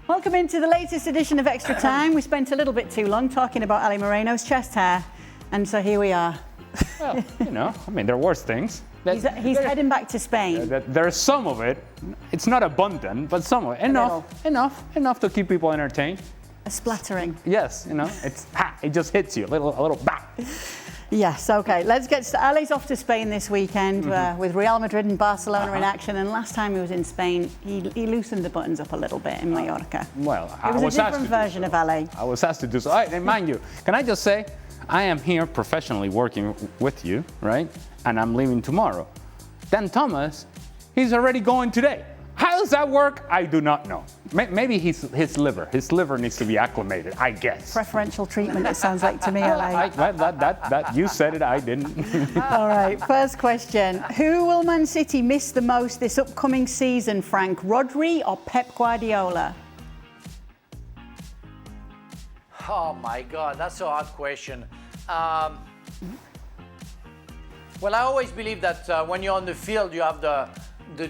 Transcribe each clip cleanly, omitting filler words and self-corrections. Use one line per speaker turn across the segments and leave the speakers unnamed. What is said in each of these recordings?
Welcome into the latest edition of Extra Time. We spent a little bit too long talking about Ali Moreno's chest hair, and so here we are.
Well, there are worse things.
He's heading back to Spain.
There's some of it. It's not abundant, but some of it. Enough to keep people entertained.
A splattering.
Yes, it just hits you, a little bang.
Yes, okay. Let's get started. Ali's off to Spain this weekend with Real Madrid and Barcelona in action. And last time he was in Spain, he loosened the buttons up a little bit in Mallorca.
Well,
it was a different version of Ali.
I was asked to do so. And mind you, can I just say, I am here professionally working with you, right? And I'm leaving tomorrow. Dan Thomas, he's already going today. How does that work? I do not know. Maybe his liver needs to be acclimated, I guess.
Preferential treatment, it sounds like to me, Ali.
That you said it, I didn't.
All right, first question. Who will Man City miss the most this upcoming season, Frank? Rodri or Pep Guardiola?
Oh my God, that's a hard question. Well, I always believe that when you're on the field, you have the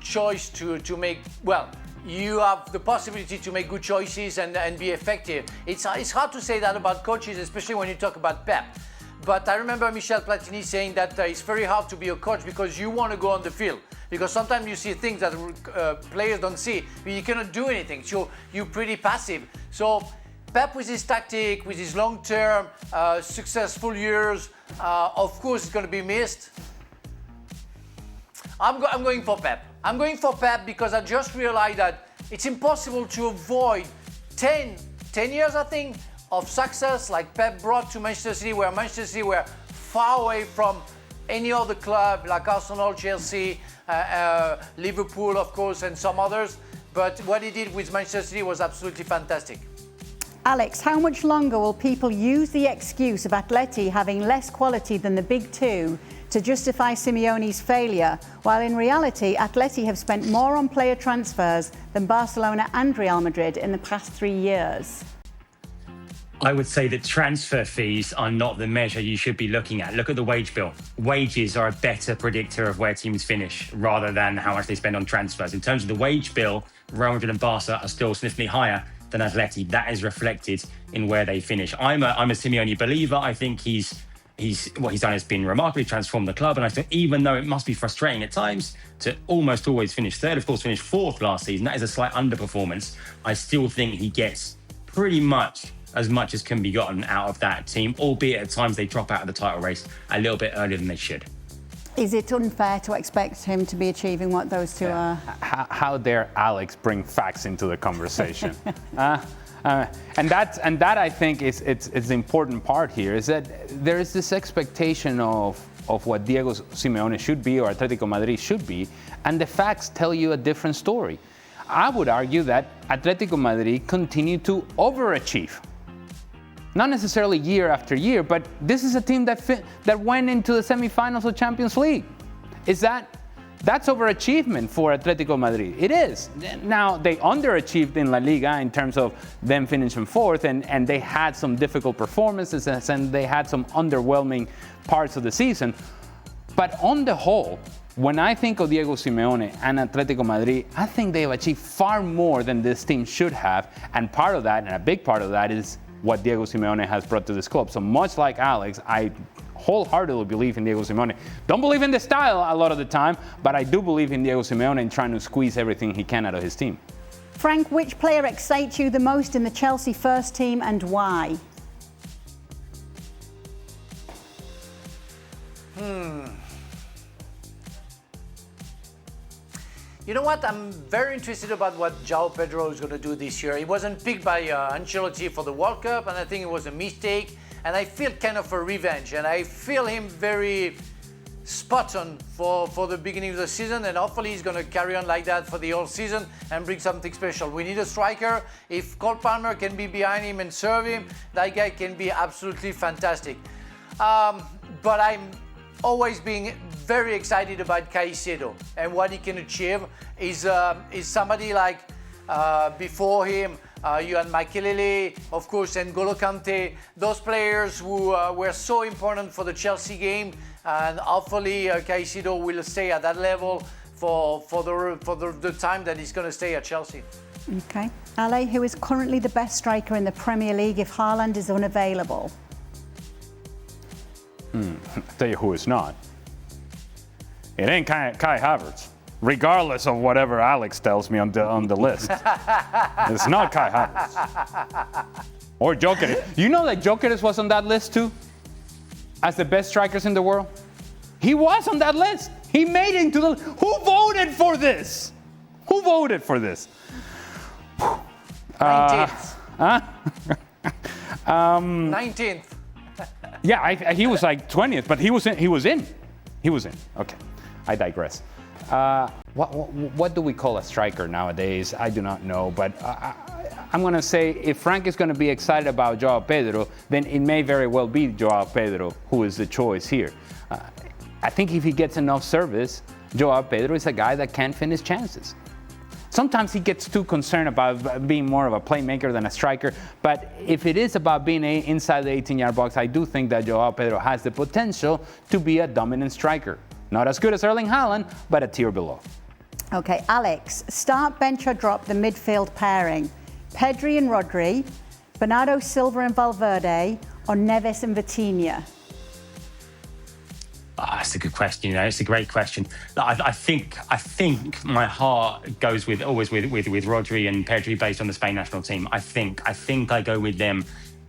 choice to make, you have the possibility to make good choices and be effective. It's hard to say that about coaches, especially when you talk about Pep. But I remember Michel Platini saying that it's very hard to be a coach because you want to go on the field. Because sometimes you see things that players don't see, but you cannot do anything. So you're pretty passive. So Pep with his tactic, with his long-term successful years, of course, it's going to be missed. I'm going for Pep. I'm going for Pep because I just realized that it's impossible to avoid 10 years, I think, of success like Pep brought to Manchester City, where Manchester City were far away from any other club like Arsenal, Chelsea, Liverpool, of course, and some others. But what he did with Manchester City was absolutely fantastic.
Alex, how much longer will people use the excuse of Atleti having less quality than the big two to justify Simeone's failure, while in reality Atleti have spent more on player transfers than Barcelona and Real Madrid in the past 3 years?
I would say that transfer fees are not the measure you should be looking at. Look at the wage bill. Wages are a better predictor of where teams finish rather than how much they spend on transfers. In terms of the wage bill, Real Madrid and Barca are still significantly higher than Atleti. That is reflected in where they finish. I'm a Simeone believer. I think what he's done has been remarkably transformed the club. And I think even though it must be frustrating at times to almost always finish third, of course, finish fourth last season, that is a slight underperformance. I still think he gets pretty much as can be gotten out of that team, albeit at times they drop out of the title race a little bit earlier than they should.
Is it unfair to expect him to be achieving what those two are?
How dare Alex bring facts into the conversation? And that I think is the important part here, is that there is this expectation of what Diego Simeone should be or Atletico Madrid should be, and the facts tell you a different story. I would argue that Atletico Madrid continue to overachieve. Not necessarily year after year, but this is a team that went into the semifinals of Champions League. That's overachievement for Atletico Madrid? It is. Now, they underachieved in La Liga in terms of them finishing fourth, and they had some difficult performances and they had some underwhelming parts of the season. But on the whole, when I think of Diego Simeone and Atletico Madrid, I think they've achieved far more than this team should have. And part of that, and a big part of that, is what Diego Simeone has brought to this club. So much like Alex, I wholeheartedly believe in Diego Simeone. Don't believe in the style a lot of the time, but I do believe in Diego Simeone and trying to squeeze everything he can out of his team.
Frank, which player excites you the most in the Chelsea first team and why?
You know what? I'm very interested about what João Pedro is going to do this year. He wasn't picked by Ancelotti for the World Cup, and I think it was a mistake. And I feel kind of a revenge, and I feel him very spot on for the beginning of the season, and hopefully he's going to carry on like that for the whole season and bring something special. We need a striker. If Cole Palmer can be behind him and serve him, that guy can be absolutely fantastic. But I'm always being very excited about Caicedo and what he can achieve. Is somebody like before him, you had Makelele, of course, and N'Golo Kante, those players who were so important for the Chelsea game, and hopefully Caicedo will stay at that level for the time that he's going to stay at Chelsea.
Okay. Ale, who is currently the best striker in the Premier League if Haaland is unavailable?
I'll tell you who is not. It ain't Kai Havertz, regardless of whatever Alex tells me on the list. It's not Kai Havertz. Or Gyökeres. You know that Gyökeres was on that list too? As the best strikers in the world? He was on that list. He made it into the... Who voted for this? Who voted for this?
19th. 19th.
Yeah, he was like 20th, but he was in. Okay, I digress. What do we call a striker nowadays? I do not know, but I'm going to say if Frank is going to be excited about Joao Pedro, then it may very well be Joao Pedro who is the choice here. I think if he gets enough service, Joao Pedro is a guy that can finish chances. Sometimes he gets too concerned about being more of a playmaker than a striker, but if it is about being inside the 18-yard box, I do think that Joao Pedro has the potential to be a dominant striker. Not as good as Erling Haaland, but a tier below.
Okay, Alex, start, bench or drop the midfield pairing. Pedri and Rodri, Bernardo Silva and Valverde, or Neves and Vitinha?
That's a good question. It's a great question. I think my heart goes always with Rodri and Pedri based on the Spain national team. I think I go with them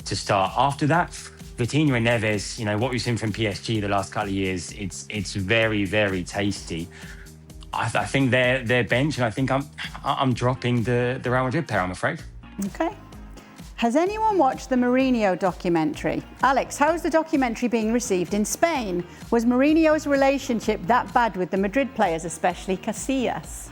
to start. After that, Vitinha and Neves. What we've seen from PSG the last couple of years, it's very, very tasty. I think they're bench, and I think I'm dropping the Real Madrid pair, I'm afraid.
Okay. Has anyone watched the Mourinho documentary? Alex, how is the documentary being received in Spain? Was Mourinho's relationship that bad with the Madrid players, especially Casillas?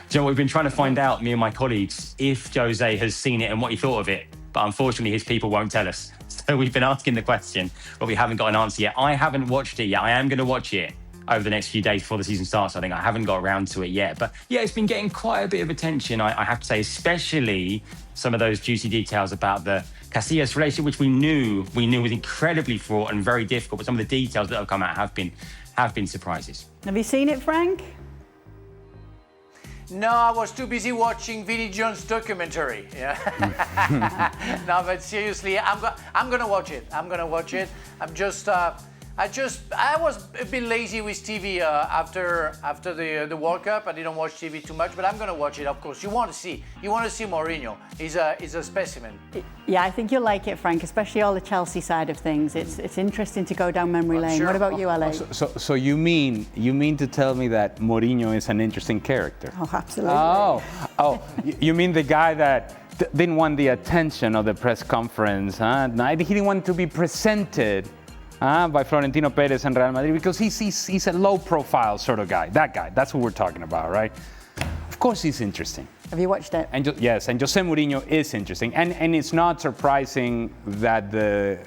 Do you know what, we've been trying to find out, me and my colleagues, if Jose has seen it and what he thought of it, but unfortunately his people won't tell us. So we've been asking the question, but we haven't got an answer yet. I haven't watched it yet. I am going to watch it over the next few days before the season starts. I think I haven't got around to it yet. But yeah, it's been getting quite a bit of attention, I have to say, especially some of those juicy details about the Casillas relationship, which we knew was incredibly fraught and very difficult. But some of the details that have come out have been surprises.
Have you seen it, Frank?
No, I was too busy watching Vinnie Jones' documentary. Yeah. No, but seriously, I'm gonna watch it. I was a bit lazy with TV after the World Cup. I didn't watch TV too much, but I'm gonna watch it. Of course, you want to see Moreno. He's a specimen.
Yeah, I think you'll like it, Frank, especially all the Chelsea side of things. It's interesting to go down memory lane.
Sure.
What about you, Ale?
So you mean to tell me that Mourinho is an interesting character?
Oh, absolutely.
Oh, you mean the guy that didn't want the attention of the press conference? Huh? He didn't want to be presented by Florentino Perez and Real Madrid because he's a low-profile sort of guy. That guy, that's what we're talking about, right? Of course he's interesting.
Have you watched it?
Yes, and Jose Mourinho is interesting. And it's not surprising that the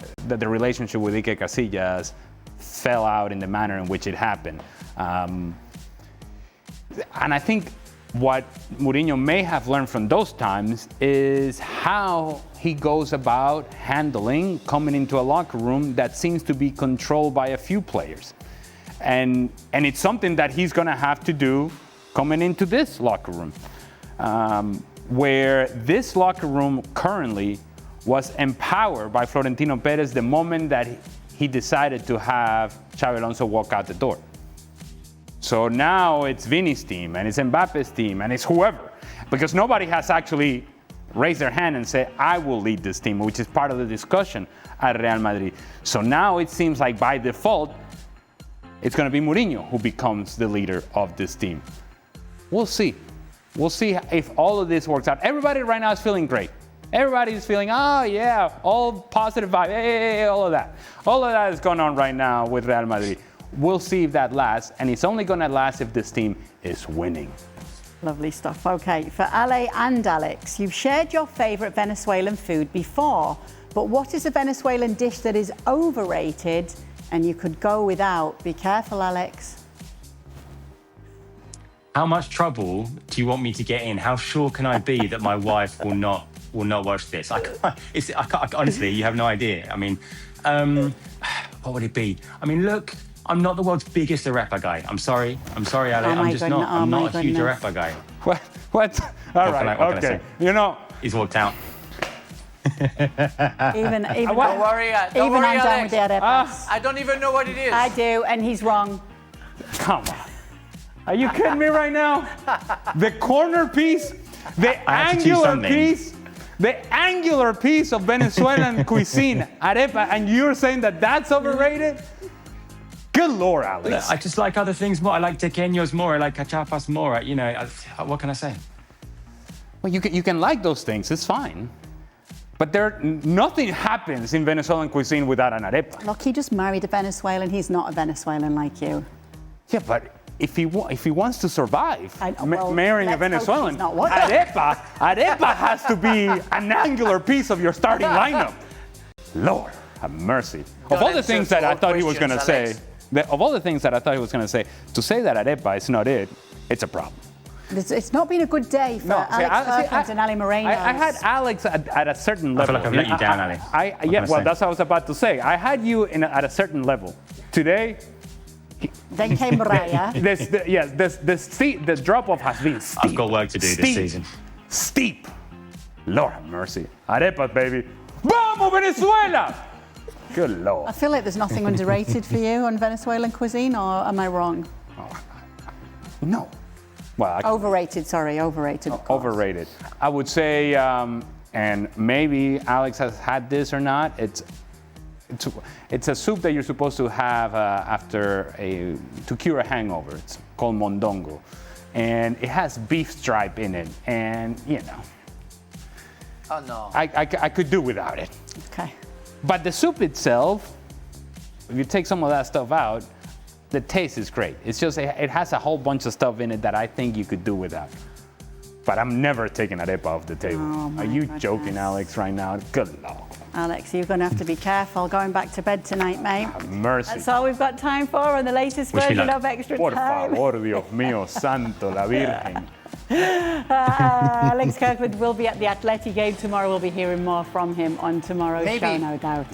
relationship with Iker Casillas fell out in the manner in which it happened. And I think what Mourinho may have learned from those times is how he goes about handling coming into a locker room that seems to be controlled by a few players. And it's something that he's going to have to do coming into this locker room, where this locker room currently was empowered by Florentino Perez the moment that he decided to have Xabi Alonso walk out the door. So now it's Vini's team, and it's Mbappe's team, and it's whoever. Because nobody has actually raised their hand and said, I will lead this team, which is part of the discussion at Real Madrid. So now it seems like by default, it's going to be Mourinho who becomes the leader of this team. We'll see. We'll see if all of this works out. Everybody right now is feeling great. Everybody is feeling, oh yeah, all positive vibe, hey, all of that. All of that is going on right now with Real Madrid. We'll see if that lasts, and it's only going to last if this team is winning.
Lovely stuff. Okay, for Ale and Alex, you've shared your favourite Venezuelan food before, but what is a Venezuelan dish that is overrated and you could go without? Be careful, Alex.
How much trouble do you want me to get in? How sure can I be that my wife will not watch this? I can't, honestly, you have no idea. I mean, what would it be? I mean, look, I'm not the world's biggest arepa guy. I'm sorry, Ale. I'm not a huge arepa guy.
What? All right.
What can I
Okay.
say?
You know.
He's walked out.
Even
Don't worry,
even I'm down
Alex.
with the arepas.
I don't even know what it is.
I do, and he's wrong.
Come on. Are you kidding me right now? The corner piece, the
I had to choose
angular
something.
piece, the angular piece of Venezuelan cuisine, arepa, and you're saying that that's overrated? Good Lord, Alex.
I just like other things more. I like tequeños more. I like cachapas more. What can I say?
Well, you can like those things, it's fine. But nothing happens in Venezuelan cuisine without an arepa.
Look, he just married a Venezuelan. He's not a Venezuelan like you.
Yeah, but if he wants to survive,
well,
marrying a
let's hope
Venezuelan,
he's not one.
arepa has to be an angular piece of your starting lineup. Lord have mercy. Of all the things that I thought he was going to say, to say that arepa is not it, it's a problem.
It's not been a good day for Alex Kirkland and Ali Moreno.
I had Alex at a certain level.
I feel like I've let you down, Ali.
That's what I was about to say. I had you at a certain level. Today,
Then came Mariah.
the drop-off has been steep.
I've got work to do this season.
Steep. Lord have mercy. Arepas, baby. Vamos, Venezuela! Good Lord.
I feel like there's nothing underrated for you on Venezuelan cuisine, or am I wrong?
No. Well,
Overrated, of course.
overrated. I would say, and maybe Alex has had this or not, it's a soup that you're supposed to have to cure a hangover. It's called mondongo. And it has beef stripe in it. And,
Oh, no.
I could do without it.
Okay.
But the soup itself, if you take some of that stuff out, the taste is great. It's just, it has a whole bunch of stuff in it that I think you could do without. But I'm never taking arepa off the table.
Oh,
Are you
goodness.
joking, Alex, right now? Good Lord.
Alex, you're going to have to be careful going back to bed tonight, mate.
Have mercy.
That's all we've got time for on the latest
Wish me
version
luck.
of Extra
Por
Time.
favor, Dios mío, santo, la Virgen.
Alex Kirkland will be at the Atleti game tomorrow. We'll be hearing more from him on tomorrow's
Maybe.
show, no doubt.